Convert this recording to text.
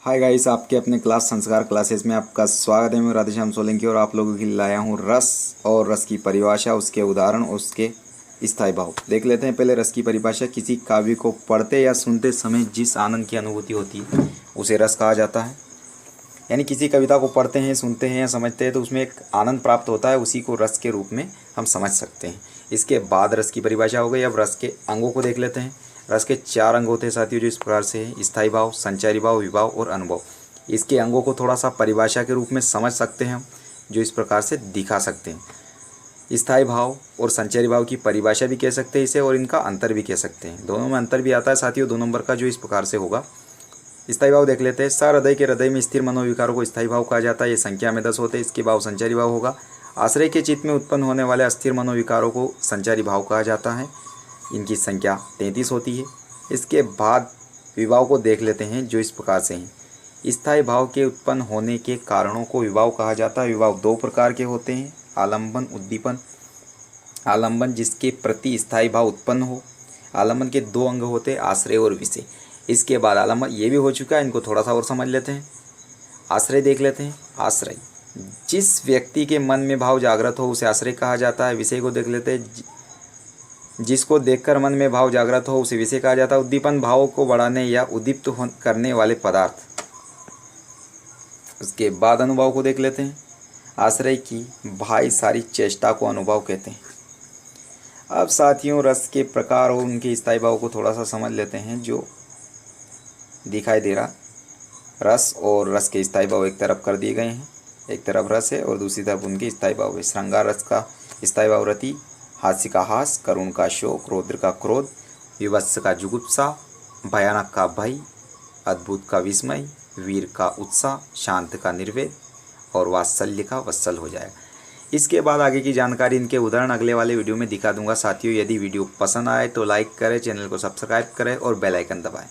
Hi guys, आपके अपने class संस्कार क्लासेस में आपका स्वागत है। मैं राधेश्याम सोलंकी और आप लोगों के लिए लाया हूँ रस और रस की परिभाषा, उसके उदाहरण, उसके स्थायी भाव। देख लेते हैं पहले रस की परिभाषा। किसी काव्य को पढ़ते या सुनते समय जिस आनंद की अनुभूति होती है उसे रस कहा जाता है। यानी किसी कविता को पढ़ते हैं, सुनते हैं या समझते हैं तो उसमें एक आनंद प्राप्त होता है, उसी को रस के रूप में हम समझ सकते हैं। इसके बाद रस की परिभाषा हो गई। अब रस के अंगों को देख लेते हैं। रस के 4 अंग होते हैं साथियों, जो इस प्रकार से है: स्थायी भाव, संचारी भाव, विभाव और अनुभव। इसके अंगों को थोड़ा सा परिभाषा के रूप में समझ सकते हैं हम, जो इस प्रकार से दिखा सकते हैं। स्थायी भाव और संचारी भाव की परिभाषा भी कह सकते हैं इसे, और इनका अंतर भी कह सकते हैं। दोनों में अंतर भी आता है साथियों 2 नंबर का, जो इस प्रकार से होगा। स्थायी भाव देख लेते हैं। सहृदय के हृदय में स्थिर मनोविकारों को स्थायी भाव कहा जाता है। ये संख्या में 10 होते हैं। इसके भाव संचारी भाव होगा। आश्रय के चित्त में उत्पन्न होने वाले अस्थिर मनोविकारों को संचारी भाव कहा जाता है। इनकी संख्या 33 होती है। इसके बाद विभाव को देख लेते हैं, जो इस प्रकार से हैं। स्थायी भाव के उत्पन्न होने के कारणों को विभाव कहा जाता है। विभाव 2 प्रकार के होते हैं: आलंबन, उद्दीपन। आलंबन जिसके प्रति स्थायी भाव उत्पन्न हो। आलंबन के 2 अंग होते हैं: आश्रय और विषय। इसके बाद आलंबन ये भी हो चुका है, इनको थोड़ा सा और समझ लेते हैं। आश्रय देख लेते हैं। आश्रय जिस व्यक्ति के मन में भाव जागृत हो उसे आश्रय कहा जाता है। विषय को देख लेते हैं। जिसको देखकर मन में भाव जागृत हो उसे विषय कहा जाता है। उद्दीपन भावों को बढ़ाने या उद्दीप्त करने वाले पदार्थ। उसके बाद अनुभव को देख लेते हैं। आश्रय की भाई सारी चेष्टा को अनुभव कहते हैं। अब साथियों रस के प्रकार और उनके स्थायी भाव को थोड़ा सा समझ लेते हैं, जो दिखाई दे रहा। रस और रस के स्थायी भाव एक तरफ कर दिए गए हैं। एक तरफ रस है और दूसरी तरफ उनके स्थायी भाव है। श्रृंगार रस का स्थायी भाव रति, हास्य का हास, करुण का शोक, रौद्र का क्रोध, विवत्स का जुगुप्सा, भयानक का भय, अद्भुत का विस्मय, वीर का उत्साह, शांत का निर्वेद और वात्सल्य का वत्सल हो जाएगा। इसके बाद आगे की जानकारी, इनके उदाहरण अगले वाले वीडियो में दिखा दूंगा साथियों। यदि वीडियो पसंद आए तो लाइक करें, चैनल को सब्सक्राइब करें और बेल आइकन दबाएं।